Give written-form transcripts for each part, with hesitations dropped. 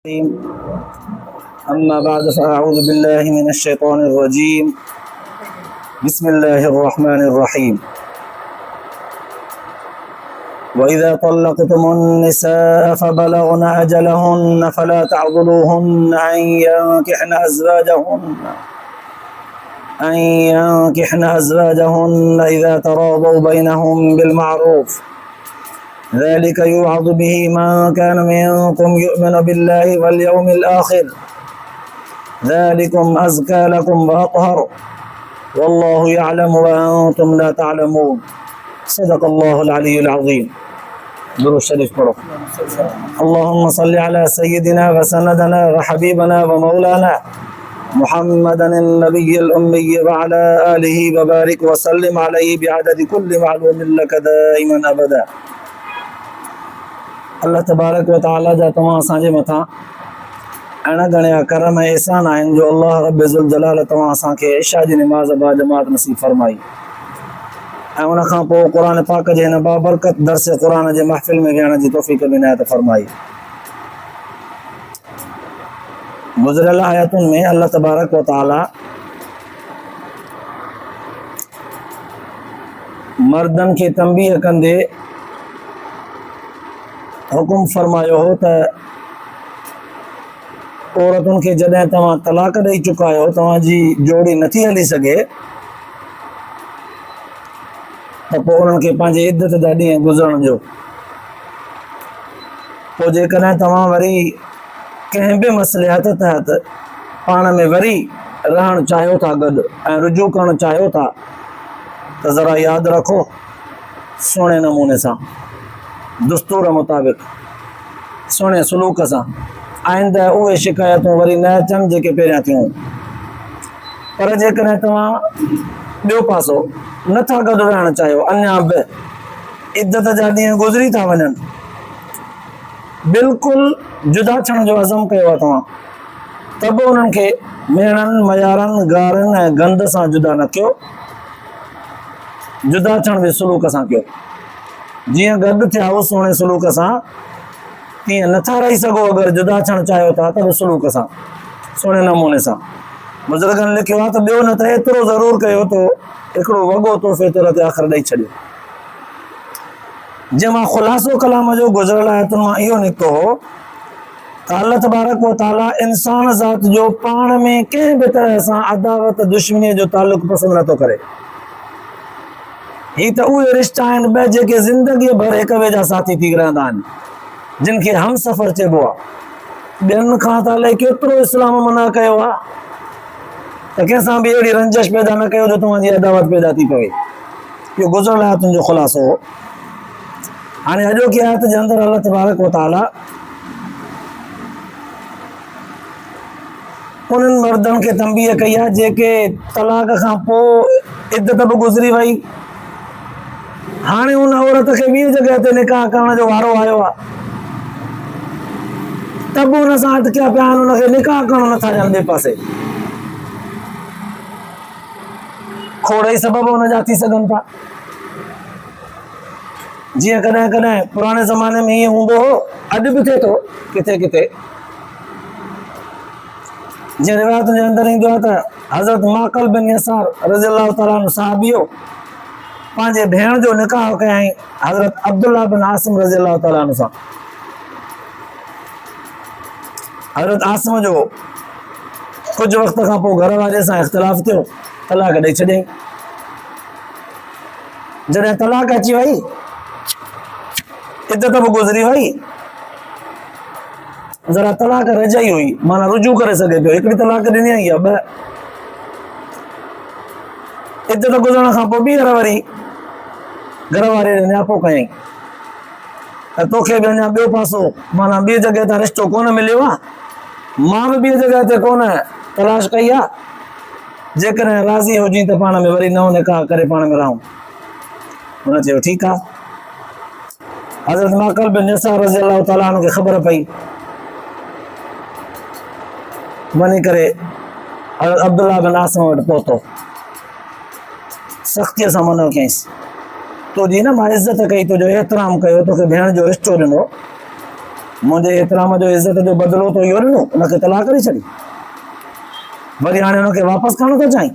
أما بعد فأعوذ بالله من الشيطان الرجيم بسم الله الرحمن الرحيم وإذا طلقتم النساء فبلغن أجلهن فلا تعضلوهن أن ينكحن أزواجهن إذا تراضوا بينهم بالمعروف ذلك يوعظ به من كان منكم يؤمن بالله واليوم الآخر ذلكم أزكى لكم وأطهر والله يعلم وأنتم لا تعلمون صدق الله العلي العظيم. درود شريف पढ़ो. اللهم صل على سيدنا وسندنا وحبيبنا ومولانا محمد النبي الأمي وعلى آله وبارك وسلم عليه بعدد كل معلوم لك دائما أبدا. अल्लाह तबारक व तआला जा तमाम असांजे मथां अहिड़ा घणा करम ऐं एहसान आहिनि जो अल्लाह रब ज़ुल जलाल तव्हां असांखे इशा जी निमाज़ बा जमात नसीब फरमाई ऐं उन खां पोइ क़ुर पाक जे हिन बाबरकत दर्स क़ुर जे महफ़िल में विहण जी तौफ़ीक़ इनायत फरमाई। गुज़िरियल आयतुनि में अल्लाह तबारक व तआला मर्दनि खे तंबीह कंदे हुकुम फरमायो हो त औरतुनि खे जॾहिं तव्हां तलाक ॾेई चुका आहियो, तव्हांजी जोड़ी नथी हली सघे त पोइ उन्हनि खे पंहिंजे इद्दत जा ॾींहं गुज़रण ॾियो। पोइ जेकॾहिं तव्हां वरी कंहिं बि मसलिहत तहत पाण में वरी रहणु चाहियो था गॾु ऐं रुजू करणु चाहियो था त ज़रा यादि रखो सुहिणे नमूने सां दुस्तूर मुताबिक़ सुहिणे सलूक सां आइंदा उहे शिकायतूं वरी न अचनि जेके पहिरियां थियूं। पर जेकॾहिं तव्हां ॿियो पासो नथा गॾु रहणु चाहियो, अञा बि इद्दत जा ॾींहं गुज़री था वञनि, बिल्कुलु जुदा थियण जो अज़म कयो आहे तव्हां, त बि उन्हनि खे मेणनि मयारनि गारनि ऐं गंद सां जुदा न कयो, जुदा थियण बि सलूक सां कयो। जीअं गॾु थिया हो सुहिणे सलूक सां, तीअं नथा रही सघो अगरि जुदा थियणु चाहियो था त बि सलूक सां सुहिणे नमूने सां। बुज़ुर्गनि लिखियो आहे त ॿियो न त एतिरो ज़रूरु कयो तो हिकिड़ो वॻो तोहफ़े तौर ते आख़िर ॾेई छॾियो। जंहिं मां ख़ुलासो कलाम जो गुज़िरियल आयतुनि मां इहो निकितो हो त अल्लाह तबारक व तआला इंसान ज़ात जो पाण में कंहिं बि तरह सां अदावत दुश्मनीअ जो तालुक़ पसंदि नथो करे। ही त उहे रिश्ता आहिनि ॿ जेके ज़िंदगीअ भर हिक ॿिए जा साथी थी रहंदा आहिनि, जिन खे हम सफ़र चइबो आहे। ॿियनि खां त अलाए केतिरो इस्लाम मना कयो आहे त कंहिंसां बि अहिड़ी रंजिश पैदा न कयो जो तव्हांजी अदावत पैदा थी पवे। इहो गुज़िरियल आयतुनि जो ख़ुलासो हो। हाणे अॼोकी आयत जे अंदरि अल्लाह तबारक व तआला उन्हनि मर्दनि खे तंबीह कई आहे जेके तलाक खां पोइ इद्दत बि गुज़री वई, हाणे उन औरत खे ॿी जॻह ते निकाह करण जो वारो आयो आहे, त बि हुन सां अटकिया पिया आहिनि, हुनखे निकाह करणु नथा ॾियनि ॿिए पासे। खोड़ ई सबब हुन जा थी सघनि था। जीअं कॾहिं कॾहिं पुराणे ज़माने में ईअं हूंदो हो, अॼु बि थिए थो किथे किथे। जीअं रिवायतुनि जे अंदरि ईंदो आहे त हज़रत माकल बिन यसार रज़ियल्लाहु तआला अन्हु सहाबियो पंहिंजे भेण जो निकाह कयईं हज़रत अब्दुल्लाह बिन आसिम रज़ियल्लाहु तआला अन्हु सां। हज़रत आसिम जो कुझु वक़्त खां पोइ घर वारे सां इख़्तिलाफ़ थियो, तलाक ॾेई छॾियईं। जॾहिं तलाक अची वई, इद्दत बि गुज़री वई, ज़रा तलाक रजाई हुई, माना रुजू करे सघे पियो। हिकिड़ी तलाक ॾिनी या ॿ, इद्दत गुज़रण खां पोइ ॿीहर वरी घर वारे नियापो कयईं त तोखे बि अञा ॿियो पासो माना ॿी जॻह ते रिश्तो कोन मिलियो आहे, मां बि ॿी जॻह ते कोन तलाश कई आहे, जेकॾहिं राज़ी हुजी त पाण में वरी नओं निकाह करे पाण में रहूं। हुन चयो ठीकु आहे। हज़रत माकल बिन यसार रज़ियल्लाहु तआला अन्हु खे ख़बर पई, वञी करे हज़रत अब्दुल्लाह बिन आसिम वटि पहुतो, सख़्तीअ सां मनो कयईंसि, तुंहिंजी न मां इज़त कई, तुंहिंजो एतिराम कयो, तोखे भेण जो रिश्तो ॾिनो, मुंहिंजे एतिराम जो इज़त जो बदिलो तो इहो ॾिनो, उनखे तलाक करे छॾी, वरी हाणे उनखे वापसि करणु थो चाहीं।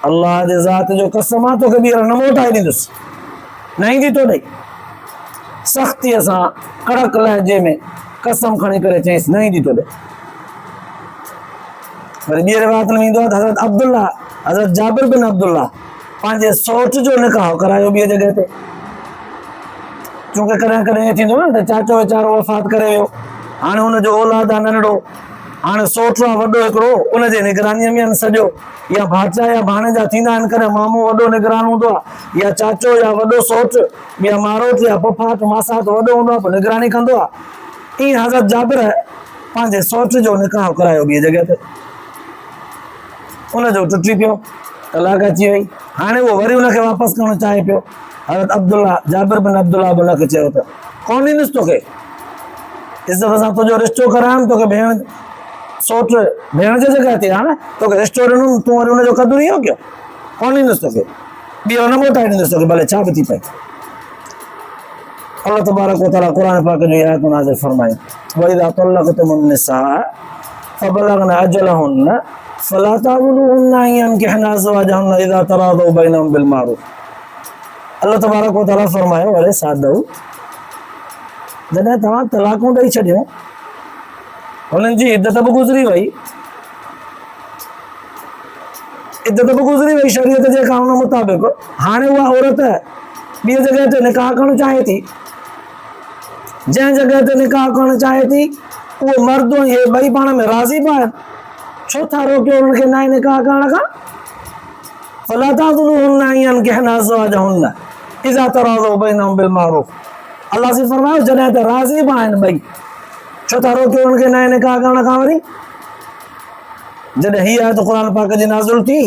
अल्लाह जे ज़ात जो कसम आहे तोखे ॿीहर न मोटाए ॾींदुसि, न ईंदी तो ॾे। सख़्तीअ सां कड़क लहजे में कसम खणी करे चईंसि न ईंदी तो ॾे। वरी ॿिए रिवायत में ईंदो आहे त हज़रत अब्दुल्ला, हज़रत जाबिर बिन अब्दुल्ला पंहिंजे सौट जो निकाह करायो ॿिए जॻह ते। चूंकि कॾहिं कॾहिं ईअं थींदो न त चाचो वीचारो वफ़ात करे वियो, हाणे हुनजो औलाद आहे नंढड़ो, हाणे सौट आहे वॾो हिकिड़ो, उनजे निगरानीअ में आहिनि सॼो, या भाचा या भाणेजा थींदा आहिनि, कॾहिं मामो वॾो निगरान हूंदो आहे, या चाचो या वॾो सौट या मारोट या फुफाट मासात वॾो हूंदो आहे, पोइ निगरानी कंदो आहे। ईअं हज़रत जाबिर पंहिंजे सौट जो निकाह करायो ॿिए जॻह ते, उनजो टुटी पियो, तलाक अची वई। हाणे उहो वरी उनखे वापसि करणु चाहे पियो। हज़रत अब्दुल्ला, जाबिर बिन अब्दुल्ला बि उनखे चयो त कोन ईंदुसि तोखे, इज़त सां तुंहिंजो रिश्तो करायमि, तोखे भेण सौट भेण जे जॻह ते आहे न, तोखे रिश्तो ॾिनुमि, तूं वरी हुनजो क़दुरु इहो कयो, कोन ईंदुसि तोखे, ॿीहर न मोटाए ॾींदुसि तोखे, भले छा बि थी पए। अल्लाह तबारक व तआला क़ुरान पाक जो आयतूं नाज़िल फरमायूं, वइज़ा तल्लक़्तुमुन निसाअ फबलगन अजलहुन्न फला ताबुलूहुन्न अन यनकिहना अज़वाजहुन्न इज़ा तरादौ बैनहुम बिल मारूफ। अल्लाह तबारक व तआला फरमायो, अरे साधु, जॾहिं तव्हां तलाक़ूं ॾेई छॾियूं, हुननि जी इद्दत बि गुज़री वई, इद्दत बि गुज़री वई शरीयत जे कानून मुताबिक़, हाणे उहा औरत ॿिए जॻह ते निकाह करणु चाहे थी, जंहिं जॻह ते निकाह करणु चाहे थी उहो मर्द ऐं इहे ॿई पाण में राज़ी बि आहिनि, छो था रोकियो उन्हनि खे नए निकाह करण खां? फला ताज़ुलूहुन्न अन यनकिहना अज़वाजहुन्न इज़ा तरादौ बैनहुम बिल मारूफ। अल्लाह से फरमायो जॾहिं त राज़ी बि आहिनि ॿई, छो था रोकियो उनखे नए निकाह करण खां? वरी जॾहिं हीअ आयत क़ुरान पाक जी नाज़िल थी,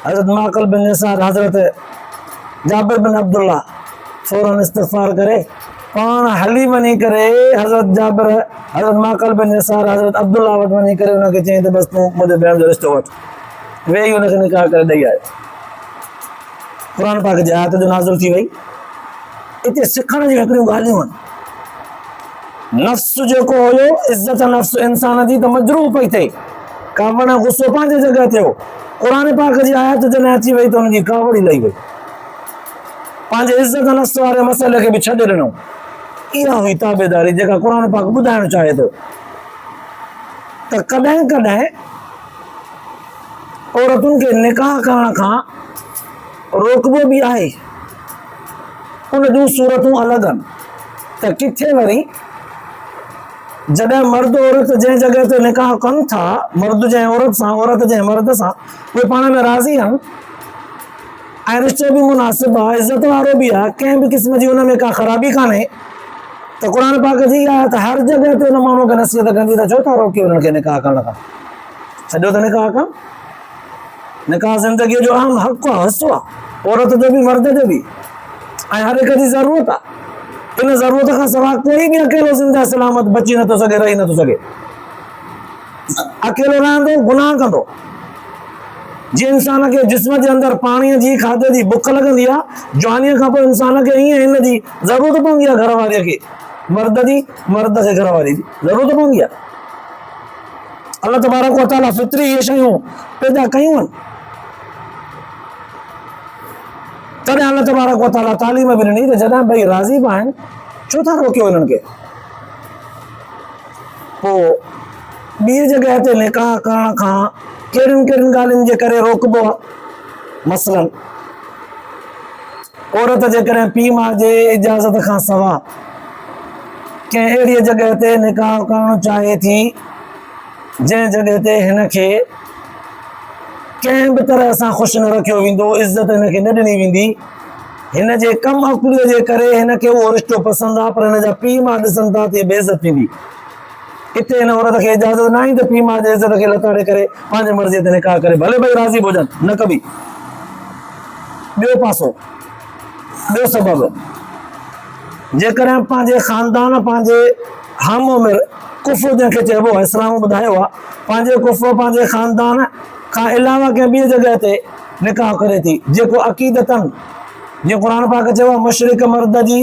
हज़रत माक़िल बिन यसार, हज़रत जाबिर बिन अब्दुल्ला फौरन इस्तिग़फ़ार करे पाण हली वञी करे हज़रत जाबिर, हज़रत माक़िल बिन यसार, हज़रत अब्दुल्ला वटि वञी करे उनखे चयईं त बसि तूं मुंहिंजे भेण जो रिश्तो वठि, वेही हुनखे निकाह करे ॾेई आयो। क़ुरान पाक जी आयत जो नाज़िल थी वई। हिते सिखण जी हिकिड़ियूं ॻाल्हियूं आहिनि। नफ़्स जेको हुयो, इज़त नफ़्स इंसान जी त मजरूह पई थिए, कावड़ गुस्सो पंहिंजे जॻह ते हो, क़ुरान पाक जी आयत जॾहिं अची वई त हुनजी कावड़ ई लही वई, पंहिंजे इज़त नफ़्स वारे मसइले खे बि छॾे ॾिनो। इहा हुई ताबेदारी जेका क़ुरान पाक ॿुधाइणु चाहे थो त कॾहिं कॾहिं औरतुनि खे निकाह करण खां रोकबो बि आहे, उन जूं सूरतूं अलॻि आहिनि। त किथे वरी जॾहिं मर्द औरत जंहिं जॻह ते निकाह कनि था, मर्द जंहिं औरत सां, औरत जंहिं मर्द सां, उहे पाण में राज़ी आहिनि ऐं रिश्तो बि मुनासिब आहे, इज़त वारो बि आहे, कंहिं बि क़िस्म जी हुन में का ख़राबी कान्हे, त क़ुरान पाक जी आहे त हर जॻह ते हुन माण्हू खे नसीहत कंदी त छो था रोकियो हुननि खे निकाह करण खां? छॾियो त निकाह कनि। निकाह ज़िंदगीअ जो अहम हक़ आहे, हिसो आहे, औरत जो बि मर्द जो बि, ऐं हर हिक जी ज़रूरत आहे। इन ज़रूरत खां सवाइ कोई बि अकेलो ज़िंदा सलामत बची नथो सघे, रही नथो सघे। अकेलो रहंदो गुनाह कंदो। जीअं इंसान खे जिस्म जे अंदरि पाणीअ जी, खाधे जी बुख लॻंदी आहे, जवानीअ खां पोइ इंसान खे ईअं हिन जी ज़रूरत पवंदी आहे, घर वारीअ खे मर्द जी, मर्द खे घर वारी जी ज़रूरत पवंदी आहे। अल्लाह तबारक व तआला फितरी इहे शयूं पैदा कयूं आहिनि, तॾहिं अल्लाह तबारक व तआला तालीम बि ॾिनी त जॾहिं भई राज़ी बि आहिनि, छो था रोकियो हिननि खे? पोइ ॿी जॻह ते निकाह करण खां कहिड़ियुनि कहिड़ियुनि ॻाल्हियुनि जे करे रोकबो आहे? मसलन औरत जेकॾहिं पीउ माउ जे इजाज़त खां सवाइ कंहिं अहिड़ी जॻह ते निकाह करणु चाहे थी जंहिं जॻह ते हिन खे कंहिं बि तरह सां ख़ुशि न रखियो वेंदो, इज़त हिन खे न ॾिनी वेंदी, हिन जे कम अकुलीअ जे करे हिन खे उहो रिश्तो पसंदि आहे, पर हिन जा पीउ माउ ॾिसनि था त इहा बेइज़त थींदी। हिते हिन औरत खे इजाज़त न आई त पीउ माउ जे इज़त खे लताड़े करे पंहिंजे मर्ज़ीअ ते निकाह करे, भले भई राज़ी बि हुजनि, न कबी। ॿियो पासो, ॿियो सबबु, जेकॾहिं पंहिंजे ख़ानदान, पंहिंजे हम उमिर कुफ़ जंहिंखे चइबो आहे, इस्लाम ॿुधायो आहे, पंहिंजे कुफ़, पंहिंजे ख़ानदान खां अलावा कंहिं ॿी जॻह ते निकाह करे थी जेको अक़ीदतन जीअं क़ुर पाक चयो आहे मुशरिक मर्द जी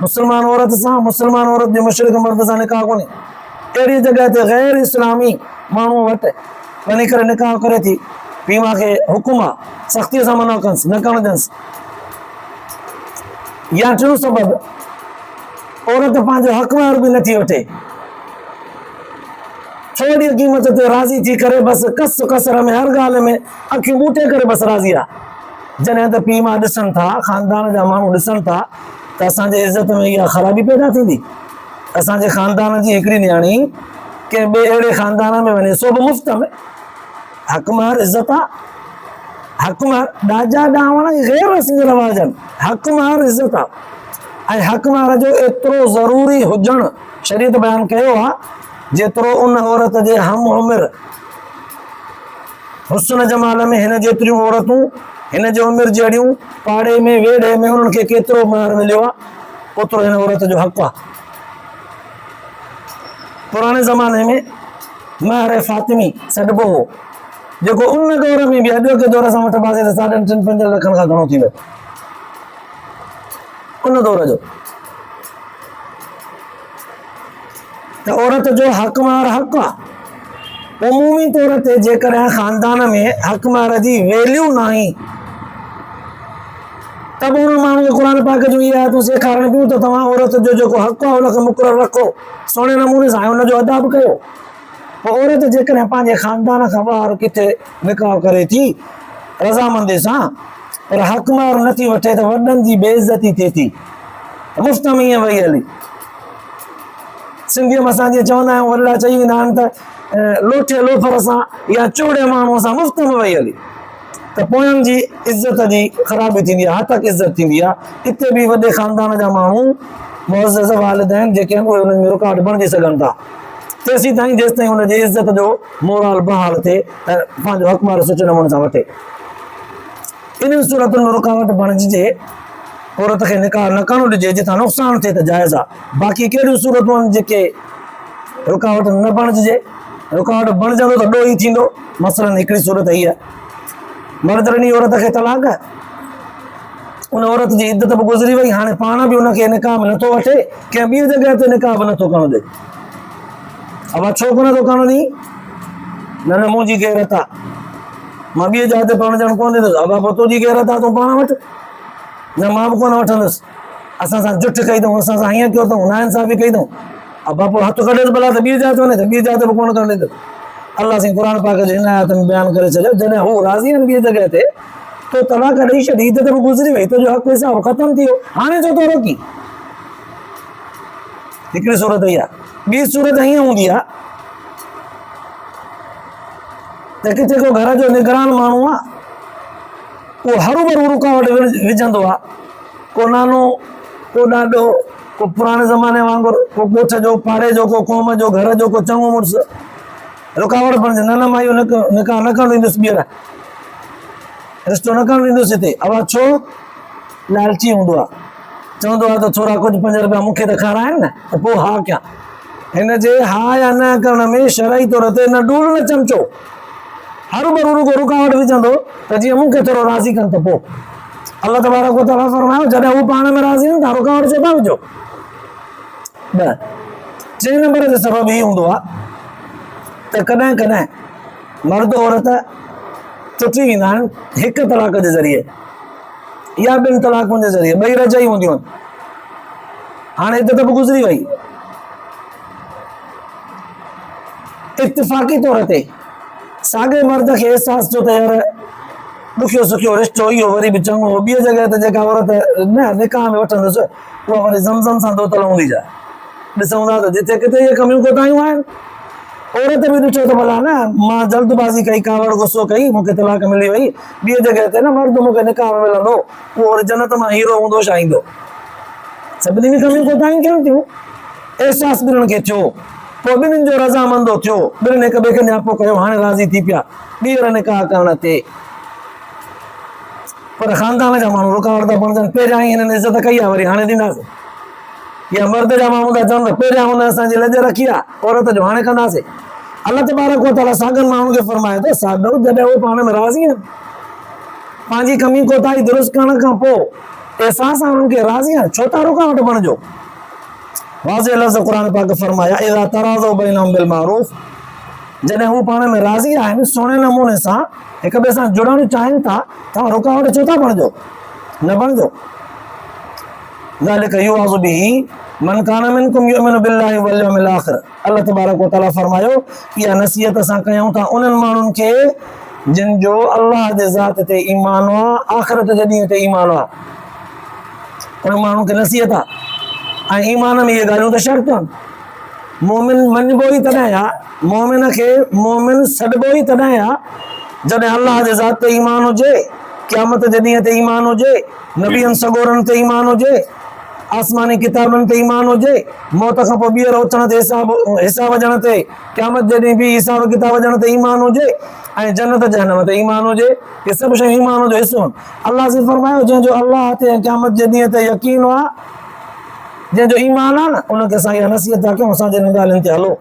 मुस्लमान औरत सां, मुस्लमान औरत जो मुशरिक मर्द सां निकाह कोन्हे। अहिड़ी जॻह ते गैर इस्लामी माण्हू वटि वञी करे निकाह करे थी, पीउ माउ खे हुकुम आहे सख़्तीअ सां मना कनिसि, न करणु ॾियनिसि। या टियों सबबु, औरत पंहिंजो हक़दार बि नथी वठे, थोरी क़ीमत ते राज़ी थी करे बसि कस कसर में हर ॻाल्हि में अखियूं ॿूटे करे बसि राज़ी आहे। जॾहिं त पीउ माउ ॾिसनि था, ख़ानदान जा माण्हू ॾिसनि था त असांजे इज़त में इहा ख़राबी पैदा थींदी। असांजे ख़ानदान जी हिकिड़ी न्याणी कंहिं ॿिए अहिड़े ख़ानदान में वञे, सो बि मुफ़्त में, हक़मार इज़त आहे, हक़मार ॾाजा ॾावण गैर रस्मी रवाज आहिनि, हक़मार इज़त आहे। ऐं हक़मार जो एतिरो ज़रूरी हुजणु शरीयत बयानु कयो आहे जेतिरो उन औरत जे हम उमिरि हुस्न जमाल में हिन जेतिरियूं औरतूं हिन जे उमिरि जहिड़ियूं पाड़े में वेड़े में उन्हनि खे केतिरो महर मिलियो आहे, ओतिरो हिन औरत जो हक़ आहे। पुराणे ज़माने में महर फातिमी सॾिबो हो, जेको उन दौर में बि अॼु के दौर सां वठिबासीं त 3.5 लखनि खां घणो थी वियो उन दौर जो। त औरत जो हक़मार हक़ आहे। उमूमी तौर ते जेकॾहिं ख़ानदान में हक़मार जी वैल्यू न आहे त बि उन माण्हू खे क़ुर पाक जूं इहे आयतूं सेखारणु पियूं त तव्हां औरत जो जेको हक़ आहे उनखे मुक़ररु रखो, सुहिणे नमूने सां हुनजो अदा बि कयो। पोइ औरत जेकॾहिं पंहिंजे ख़ानदान खां ॿाहिरि किथे निकाह करे थी रज़ामंदी सां, पर हक़मार नथी वठे त वॾनि जी बेइज़ती थिए थी, मुफ़्त में ईअं वई हली। सिंधीअ में असां जीअं चवंदा आहियूं, वॾा चई वेंदा आहिनि त लोठे लोफर सां या चोड़े माण्हूअ सां मुफ़्त में वई हली, त पोयनि जी इज़त जी ख़राबी थींदी आहे, हथक इज़त थींदी आहे। हिते बि वॾे ख़ानदान जा माण्हू मुअज़्ज़ज़ वालिदैन जेके आहिनि उहे उन्हनि में रुकावट बणिजी सघनि था, तेसीं ताईं जेसि ताईं हुनजी इज़त जो मोराल बहाल थिए ऐं पंहिंजो हक़मार सुठे नमूने सां वठे। इन्हनि सूरतुनि में रुकावट बणिजिजे, औरत खे निकाह न करणु ॾिजे, जितां नुक़सानु थिए त जाइज़ आहे। बाक़ी कहिड़ियूं सूरतूं आहिनि जेके रुकावट न बणिजिजे, रुकावट बणिजंदो त ॾोही थींदो। मसलन हिकिड़ी सूरत हीअ आहे, मर्द ॾिनी औरत खे तलाक, उन औरत जी इद्दत बि गुज़री वई, हाणे पाण बि उनखे निकाह में नथो वठे, कंहिं ॿी जॻह ते निकाह बि नथो करणु ॾे। अब छो कोन थो करणु ॾी? न न मुंहिंजी गैरत आहे, मां ॿिए जाइ ते पढ़णु कोन ॾींदुसि। अब पोइ तुंहिंजी गैरत आहे, तूं पाण वटि, न मां बि कोन वठंदुसि। असां सां जुठ कई अथऊं, असां सां हीअं कयो अथऊं, नाइंसाफ़ी कई अथऊं। अब पोइ हथु कढेसि भला त ॿी जाइ ते वञे त ॿी जाइ ते बि कोन करणु ॾींदुसि। अलाह साईं क़ुर पाक जे हिन आयत में बयानु करे छॾियो, जॾहिं हू राज़ी आहिनि ॿी जॻह ते, तो तलाक ॾेई छॾी, इद्दत बि गुज़री वई, तुंहिंजो हक़ हिसाब ख़तमु थी वियो, हाणे छो थो रोकी? हिकिड़ी सूरत इहा। ॿी सूरत हीअं हूंदी आहे त किथे को घर जो निगरान माण्हू आहे, को हरू भरू रुकावट विझंदो आहे, को नानो, को ॾाॾो, को पुराणे ज़माने वांगुरु, को ॻोठ जो, पाड़े जो, को क़ौम जो, घर जो को चङो मुड़ुसु, रुकावट बणिजे, न न मां इहो निकाह न करणु ॾींदुसि, ॿीहर रिश्तो न करणु ॾींदुसि हिते। अब छो? लालची हूंदो आहे, चवंदो आहे त थोरा कुझु 5 रुपया मूंखे त खाराइनि न, त पोइ हा कयां। हिन जे हा या न करण में शरई तौर ते न ॾूर न चमचो, हर भरू रुगो रुकावट विझंदो त जीअं मूंखे थोरो राज़ी कनि, त पोइ अलाह तबारक व तआला फरमायो जॾहिं हू पाण में राज़ी आहिनि त रुकावट छो था विझो। ॿ 3 नंबर जो सबबु हीअ हूंदो आहे त कॾहिं कॾहिं मर्द औरत टुटी वेंदा आहिनि हिकु तलाक जे ज़रिए या 2 तलाकनि जे ज़रिए, 2 रजाई हूंदियूं आहिनि। हाणे इद्दत बि गुज़री वई, इत्तिफ़ाक़ी तौर ते साॻे मर्द खे अहसास थियो त यार ॾुखियो सुखियो रिश्तो इहो वरी बि चङो, ॿिए जॻह ते जेका औरत न निकाह में वठंदुसि उहा वरी ज़मज़म सां धोतल हूंदी जाए। ॾिसूं था त जिथे किथे इहे कमियूं कोताहियूं आहिनि। औरत बि ॾिठो त भला न मां जल्दबाज़ी कई, कावड़ गुस्सो कई, मूंखे तलाक मिली वई, ॿिए जॻह ते न मर्द मूंखे निकाह में मिलंदो, उहो वरी जन्नत मां हीरो हूंदो छा ईंदो। सभिनी में कमियूं कोताहियूं थियनि थियूं, अहसास ॿिन्हिनि खे थियो, पोइ ॿिन्हिनि जो रज़ामंदो थियो, ॿिन्हिनि हिक ॿिए खे नियापो कयो, हाणे राज़ी थी पिया, ॿीहर निकाह करण ते। पर ख़ानदान जा माण्हू रुकावट था बणिजनि, पहिरियां ई हिननि इज़त कई आहे, वरी हाणे ॾींदासीं। या मर्द जा माण्हू था चवनि त पहिरियां हुन असांजी लज रखी आहे औरत जो, हाणे कंदासीं। अलाह तबारक व तआला साॻियुनि माण्हुनि खे फरमाए थो साॻियो जॾहिं उहे पाण में राज़ी आहिनि, पंहिंजी कमी कोताही दुरुस्त करण खां पोइ एहसास आहे उन्हनि खे राज़ी आहे, छो था रुकावट बणिजो। वाज़े लफ़्ज़ क़ुरान पाक फरमाया इज़ा तराज़ौ बैनहुम बिल मारूफ़, जॾहिं हू पाण में राज़ी आहिनि सुहिणे नमूने सां हिक ॿिए सां जुड़णु चाहिनि था, तव्हां रुकावट छो था बणिजो, न बणिजो। ज़ालिक युअज़ु बिही मन कान मिनकुम युमिनु बिल्लाहि वल यौमिल आख़िर, अल्लाह तबारक व तआला फरमायो इहा नसीहत असां कयूं था उन्हनि माण्हुनि खे जिन जो अल्लाह जे ज़ात ते ईमान आहे, आख़िरत जे ॾींहं ते ईमान आहे, उन माण्हुनि खे नसीहत आहे। ऐं ईमान में इहे ॻाल्हियूं त शर्त आहिनि। मोमिन मञिबो ई तॾहिं आहे, मोमिन खे मोमिन सॾिबो ई तॾहिं आहे जॾहिं अल्लाह जे ज़ात ते ईमान हुजे, क़यामत जे ॾींहं ते ईमान हुजे, नबियनि सगोरनि ते ईमान हुजे, आसमानी किताबनि ते ईमान हुजे, मौत खां पोइ ॿीहर उथण ते हिसाब वञण ते, क़यामत जे ॾींहुं बि हिसाब किताब वञण ते ईमान हुजे, ऐं जन्नत जहन्नम ते ईमान हुजे। इहे सभु शयूं ईमान जो हिसो आहिनि। अल्लाह से फरमायो जंहिंजो अल्लाह ते क़यामत जे ॾींहं ते यकीन आहे, जंहिंजो ईमान आहे न, उनखे असां इहा नसीहत था कयूं असांजे हिन ॻाल्हियुनि ते हलो।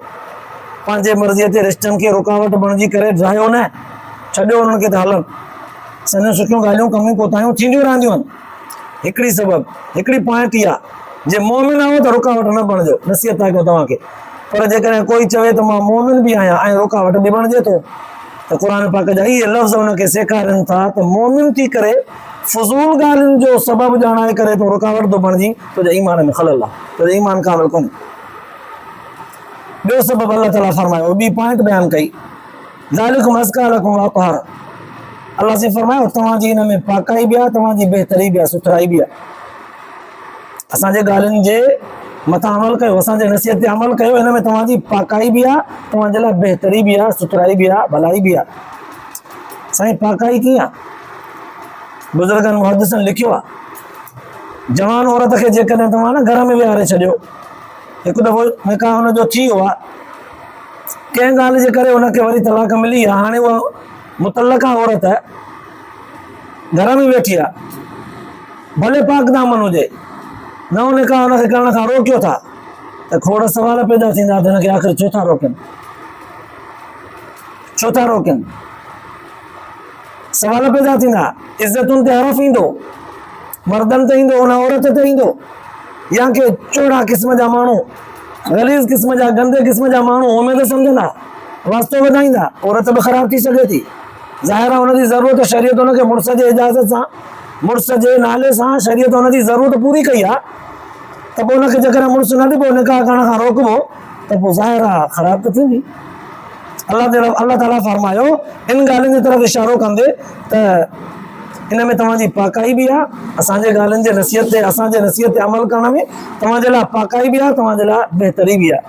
पंहिंजे मर्ज़ीअ ते रिश्तनि खे रुकावट बणिजी करे ड्राहियो न, छॾियो उन्हनि खे त हलनि। सॼियूं सुठियूं ॻाल्हियूं कमियूं कोताहियूं थींदियूं रहंदियूं आहिनि। हिकिड़ी सबबु हिकिड़ी पॉइंट इहा, जे मोमिन आहियो त रुकावट न बणिजो, नसीहत था कयूं तव्हांखे। पर जेकॾहिं कोई चवे त मां मोमिन बि आहियां ऐं रुकावट बि बणिजे थो, त क़ुरान पाक जा इहे लफ़्ज़ हुनखे सेखारनि था त मोमिन थी करे फज़ूल ॻाल्हियुनि जो सबबु ॼाणाए करे तूं रुकावट थो बणिजी, तुंहिंजे ईमान में खलल आहे, तुंहिंजो ईमान कामिल कोन्हे। ॿियो सबबु अल्लाह ताला फरमायो, ॿी पॉइंट बयानु कई, ज़ालिकुम अज़का लकुम व अतहर, अल्लाह से फरमायो तव्हांजी हिन में पाकाई बि आहे, तव्हांजी बहितरी बि आहे, सुथराई बि आहे। असांजे ॻाल्हियुनि जे मथां अमल कयो, असांजे नसीहत ते अमल कयो, हिन में तव्हांजी पाकाई बि आहे, तव्हांजे लाइ बहितरी बि आहे, सुथराई बि आहे, भलाई बि आहे। साईं पाकाई कीअं आहे? बुज़ुर्गनि मुहद्दिसनि लिखियो आहे, जवान औरत खे जेकॾहिं तव्हां न घर में विहारे छॾियो, हिकु दफ़ो निकाह हुनजो थी वियो आहे, कंहिं ॻाल्हि जे करे हुनखे वरी तलाक मिली आहे, हाणे उहा मुतलका औरत घर में वेठी आहे, भले पाक दामन हुजे, नओं निकाह हुनखे करण खां रोकियो था, त खोड़ सवाल पैदा थींदा त हिनखे आख़िर छो था रोकनि, छो था रोकनि? सवाल पैदा थींदा, इज़तुनि ते हरफ ईंदो, मर्दनि ते ईंदो, हुन औरत ते ईंदो, या के चोड़ा क़िस्म जा माण्हू, गलीज़ क़िस्म जा, गंदे क़िस्म जा माण्हू उमेद सम्झंदा, वास्तो वधाईंदा, औरत बि ख़राब थी सघे थी। ज़ाहिर आहे हुनजी ज़रूरत शरीयत हुनखे मुड़ुस जे इजाज़त सां, मुड़ुस जे नाले सां शरीयत हुनजी ज़रूरत पूरी कई आहे, त पोइ हुनखे जेकॾहिं मुड़ुस न ॾिबो, निकाह करण खां रोकबो, त पोइ ज़ाहिर आहे ख़राब त थींदी। अल्लाह ताला फरमायो इन ॻाल्हियुनि जी तरफ़ इशारो कंदे त इन में तव्हांजी पाकाई बि आहे, असांजे ॻाल्हियुनि जे नसीहत ते, असांजे नसीहत ते अमल करण में तव्हांजे लाइ पाकाई बि आहे, तव्हांजे लाइ बहितरी बि आहे।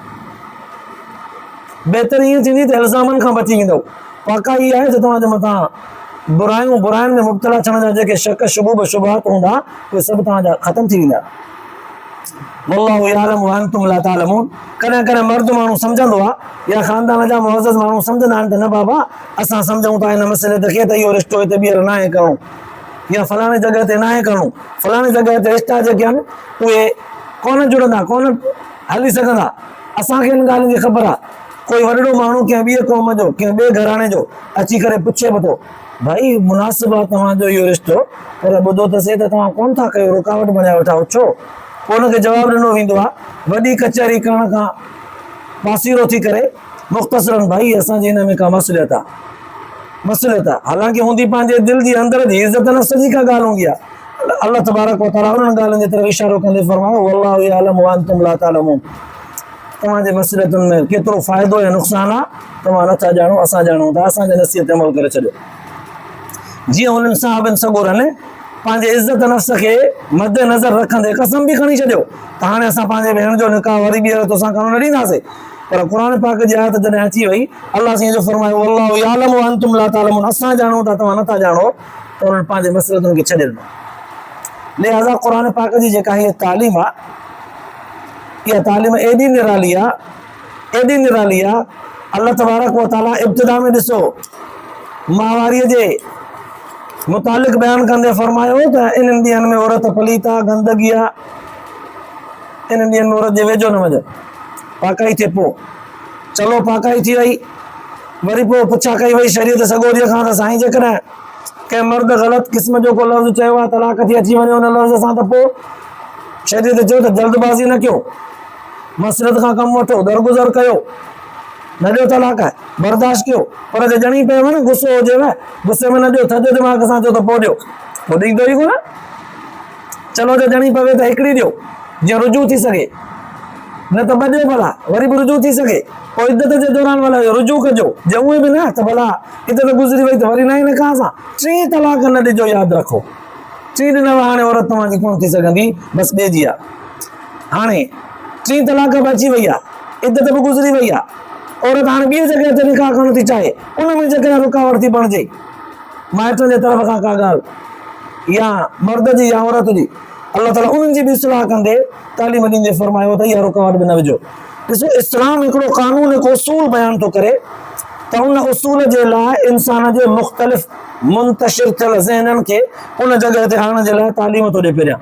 बहितरी ईअं थींदी त इल्ज़ामनि खां बची वेंदव। पाकाई आहे त तव्हांजे मथां बुराइनि में मुब्तला थियण जा जेके शक शुबहात हूंदा, उहे सभु तव्हांजा ख़तमु थी वेंदा। वल्लाहु यअलमु व अंतुम ला तअलमून। कॾहिं कॾहिं मर्द माण्हू सम्झंदो आहे या ख़ानदान जा मुअज़्ज़ज़ माण्हू सम्झंदा आहिनि त न बाबा असां सम्झूं था हिन मसइले ते खे त इहो रिश्तो हिते ॿीहर नाहे करणो, या फलाणे जॻह ते नाहे करणो, फलाणे जॻह ते रिश्ता जेके आहिनि उहे कोन जुड़ंदा, कोन हली सघंदा। असांखे हिन ॻाल्हियुनि जी ख़बर आहे। कोई वॾो माण्हू कंहिं ॿिए क़ौम जो, कंहिं ॿिए घराणे जो अची करे पुछे बि थो, भाई मुनासिबु आहे तव्हांजो इहो रिश्तो, पर ॿुधो त सही त तव्हां कोन था कयो, रुकावट बणाए वेठा छो? पोइ हुनखे जवाबु ॾिनो वेंदो आहे वॾी कचहरी करण खां पासीरो थी करे मुख़्तसरन, भाई असांजे हिन में का मसलियत आहे। हालांकि हूंदी पंहिंजे दिलि जी अंदर जी इज़त नफ़्स जी का ॻाल्हि हूंदी आहे। अल्लाह तबारक व तआला उन्हनि ॻाल्हियुनि जी तरफ़ इशारो कंदे फरमायो वल्लाहु यअलमु व अंतुम ला तअलमून। तव्हांजे मसइलतुनि में केतिरो फ़ाइदो या नुक़सानु आहे तव्हां नथा ॼाणो, असां ॼाणूं था। असांजे नसीहत ते अमल करे छॾियो। जीअं हुननि साहिबनि सगोरनि पंहिंजे इज़त नफ़्स खे मदे नज़र रखंदे कसम बि खणी छॾियो त हाणे असां पंहिंजे भेण जो निकाह वरी ॿीहर तोसां करणु न ॾींदासीं। पर क़ुरान पाक जी आयत जॾहिं अची वई, अल्लाह साईं जो फरमायो वल्लाहु यअलमु व अंतुम ला तअलमून, असां ॼाणूं था तव्हां नथा ॼाणो, त उन्हनि पंहिंजे मसइलतुनि खे छॾे ॾिनो। लिहाज़ा क़ुरान पाक जी जेका हीअ तालीम आहे, इहा तालीम एॾी निराली आहे। अल्लाह तबारक व तआला इब्तिदा में ॾिसो माहवारीअ जे मुतालिक़ बयानु कंदे फरमायो त इन्हनि ॾींहंनि में औरत पलीत आहे, गंदगी आहे, इन्हनि ॾींहंनि में औरत जे वेझो न वञो, पाकाई थिए पोइ। चलो पाकाई थी वई, वरी पोइ पुछा कई वई शरीयत सगोरीअ खां त साईं जेकॾहिं कंहिं मर्द ग़लति क़िस्म जो को लफ़्ज़ चयो आहे, तलाक थी अची वञे उन लफ़्ज़ सां, त पोइ शरीयत चयो त जल्दबाज़ी न कयो, मसरत खां कमु वठो, दरगुज़र कयो, न ॾियो तलाक आहे, बर्दाश्त कयो। पर जे ॼणी पियो न, गुस्सो हुजेव, गुस्से में न ॾियो, थधे दिमाग़ सां चयो त पोइ ॾियो, पोइ ॾींदो ई कोन। चलो जे ॼणी पवे त हिकिड़ी ॾियो, जीअं रुजू थी सघे, न त ॿ ॾियो भला, वरी बि रुजू थी सघे, पोइ इद्दत जे दौरान भला रुजू कजो, जे उहे बि न त भला इद्दत गुज़री वई त वरी नए निकाह सां 3 तलाक न ॾिजो, यादि रखो। 3 ॾिनव हाणे औरत तव्हांजी कोन थी सघंदी, बसि ॿिए जी आहे। हाणे 3 तलाक बि अची वई आहे, इद्दत बि गुज़री वई आहे, औरत हाणे ॿी जॻह ते निकाह करणु थी चाहे, उन में जेकॾहिं रुकावट थी बणिजे माइटनि जे तरफ़ खां का ॻाल्हि या मर्द जी या औरत जी, अल्लाह ताला उन्हनि जी बि इस्लाह कंदे तालीम ॾींदे फरमायो त इहा रुकावट बि न विझो। ॾिसो, इस्लाम हिकिड़ो कानून, हिकु उसूल बयानु थो करे त उन उसूल जे लाइ इंसान जे मुख़्तलिफ़ मुंतशिर थियल ज़हननि खे उन जॻह ते आणण जे लाइ तालीम थो ॾिए। पहिरियां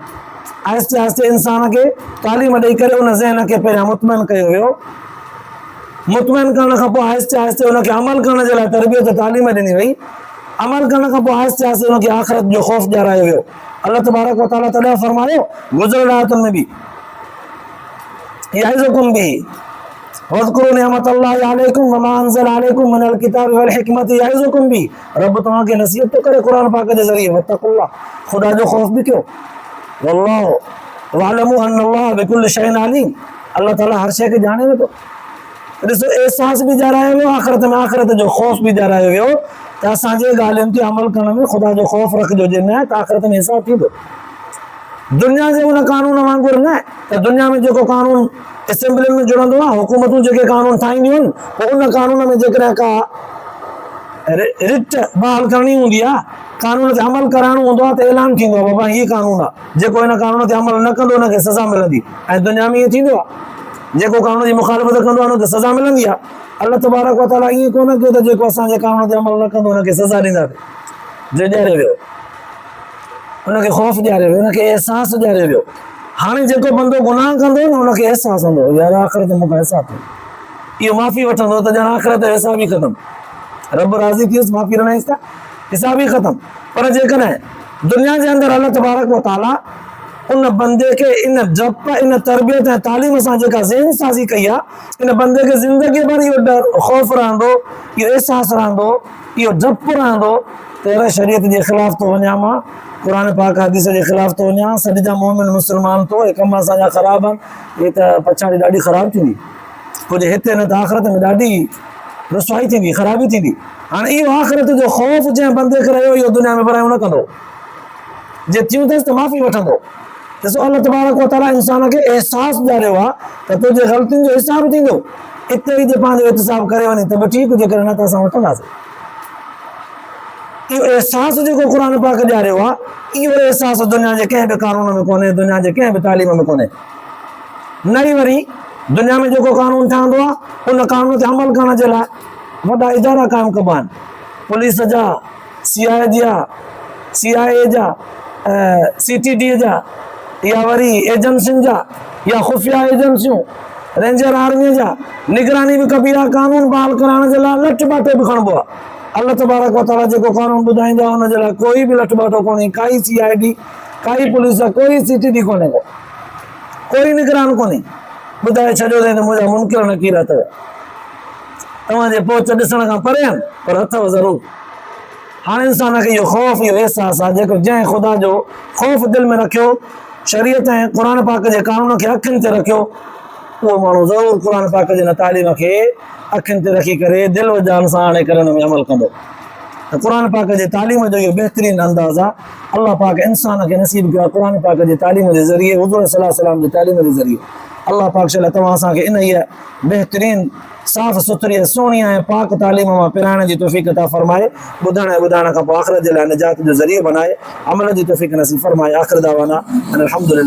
आहिस्ते आहिस्ते इंसान खे तालीम ॾेई करे उन ज़हन खे पहिरियां मुतमइन कयो वियो, मुतमइन करण खां पोइ आहिस्ते आहिस्ते उनखे अमल करण जे लाइ तरबियत तालीम ॾिनी वई, अमल करण खां पोइ आहिस्ते आहिस्ते उनखे आख़िरत जो ख़ौफ़ ॾियारायो वियो। अल्लाह तबारक व तआला तॾहिं फरमायो गुज़िरियल आयतुनि में बि, याइज़ुकुम बिही वज़कुरू निअमतल्लाहि अलैकुम वमा अंज़ला अलैकुम मिनल किताबि वल हिकमति याइज़ुकुम बिही, रब तव्हांखे नसीहत थो करे क़ुरान पाक जे ज़रिए, वत्तक़ुल्लाह, ख़ुदा जो ख़ौफ़ बि कयो, वल्लाहु वअलमू अन्नल्लाह बिकुल्लि शैइन अलीम, अल्लाह ताला हर शइ खे ॼाणे वेठो। ॾिसो, एहसास बि ॼाणायो वियो, आख़िरत जो ख़ौफ़ बि ॼाणायो वियो त असांजे ॻाल्हियुनि ते अमल करण में ख़ुदा जो ख़ौफ़ रखिजो, जे न त आख़िरत में हिसाब थींदो। दुनिया जे उन कानून वांगुरु न, त दुनिया में जेको कानून असेंबलियुनि में जुड़ंदो आहे, हुकूमतूं जेके कानून ठाहींदियूं आहिनि, पोइ उन कानून में जेकॾहिं का रिट बहाल करणी हूंदी आहे, कानून ते अमल कराइणो हूंदो आहे, त ऐलान थींदो आहे बाबा हीअ कानून आहे, जेको हिन कानून ते अमल न कंदो हुनखे सज़ा मिलंदी। ऐं दुनिया में ईअं थींदो आहे, जेको कानून जी मुखालिफ़त कंदो आहे हुनखे सज़ा मिलंदी आहे। अल्लाह तबारक व तआला ईअं कोन कयो त जेको असांजे कानून ते अमल न कंदो हुनखे सज़ा ॾींदासीं, जे ॾियारे वियो, हुनखे ख़ौफ़ ॾियारे वियो, हुनखे एहसास ॾियारे वियो। हाणे जेको बंदो गुनाह कंदो न, हुनखे एहसास हूंदो यार आख़िरत मूंखां हिसाब थियो, इहो माफ़ी वठंदो त ॼण आख़िरत जो हिसाब ई ख़तमु, रब राज़ी थियुसि, माफ़ी ॾिनईसि त हिसाब ई ख़तमु। पर जेकॾहिं दुनिया जे अंदरि अल्लाह तबारक व तआला उन बंदे खे इन जप, इन तरबियत ऐं तालीम सां जेका ज़हन साज़ी कई आहे, इन बंदे खे ज़िंदगी भर इहो डर, ख़ौफ़ रहंदो, इहो एहसास रहंदो, इहो डपु रहंदो त अहिड़े शरीयत जे ख़िलाफ़ थो वञा, मां क़ुरान पाक हदीस जे ख़िलाफ़ थो वञा, सॼ जा मोमिन मुस्लमान तो, हे कम असांजा ख़राब आहिनि, इहे त पछाड़ी ॾाढी ख़राबु थींदी, कुझु हिते न त आख़िरत में ॾाढी रुसवाई थींदी, ख़राबी थींदी। हाणे इहो आख़िरत जो ख़ौफ़ जंहिं बंदे खे रहियो, इहो दुनिया में बरायूं न कंदो, जे थियूं अथसि त माफ़ी वठंदो। ॾिसो, अल्लाह तबारक व तआला इंसान खे एहसास ॾियारियो आहे त तुंहिंजे ग़लतियुनि जो हिसाब थींदो, इते ई जे पंहिंजो एहतिसाब करे वञे त बि ठीकु, जेकॾहिं न त असां वठंदासीं। इहो एहसास जेको क़ुरान पाक ॾियारियो आहे, इहो एहसास दुनिया जे कंहिं बि कानून में कोन्हे, दुनिया जे कंहिं बि तालीम में कोन्हे। न ई वरी दुनिया में जेको कानून ठहंदो आहे, उन कानून ते अमल करण जे लाइ वॾा इदारा क़ाइमु कबा आहिनि, पुलिस जा, CIA जा, CTD जा, या वरी एजेंसियुनि जा, या खुफ़िया एजेंसियूं, रेंजर आर्मी जा, निगरानी बि कबी आहे, कानून बहाल कराइण जे लाइ लठ बाटो बि खणबो आहे। अल्लाह तबारक व तआला जेको कानून ॿुधाईंदो आहे, हुन जे लाइ कोई बि लठ बाटो कोन्हे, काई CID, काई पुलिस, कोई CTD कोन्हे, कोई निगरान कोन्हे। ॿुधाए छॾियो अथई त मुंहिंजा मुनकिर नकीर अथव, तव्हांजे पहुच ॾिसण खां परे आहिनि, पर अथव ज़रूरु। हाणे इंसान खे इहो ख़ौफ़, इहो एहसास आहे, जेको जंहिं ख़ुदा जो ख़ौफ़ दिलि में रखियो, शरीयत ऐं क़ुरान पाक जे कानून खे अखियुनि ते रखियो, उहो माण्हू ज़रूरु क़ुरान पाक जे हिन तालीम खे अखियुनि ते रखी करे दिलि व जान सां हाणे करे हुन में अमल कंदो। त क़ुरान पाक जे तालीम जो इहो बहितरीनु अंदाज़ आहे, अल्लाह पाक इंसान खे नसीब कयो आहे क़ुरान पाक जे तालीम जे ज़रिए, हुज़ूर सल्लल्लाहु अलैहि वसल्लम जी तालीम जे ज़रिए। अल्लाह पाक शल तव्हां असांखे इन इहा बहितरीनु, साफ़ सुथरी, सुहिणी ऐं पाक तालीम मां पिराइण जी तौफ़ीक़ अता फ़रमाए, ॿुधण ऐं ॿुधाइण खां पोइ आख़िरत जे लाइ निजात जो ज़रिए बनाए, अमल जी तौफ़ीक़ नसीब फ़रमाए। आख़िर दावाना अनिल हम्दुलिल्लाह।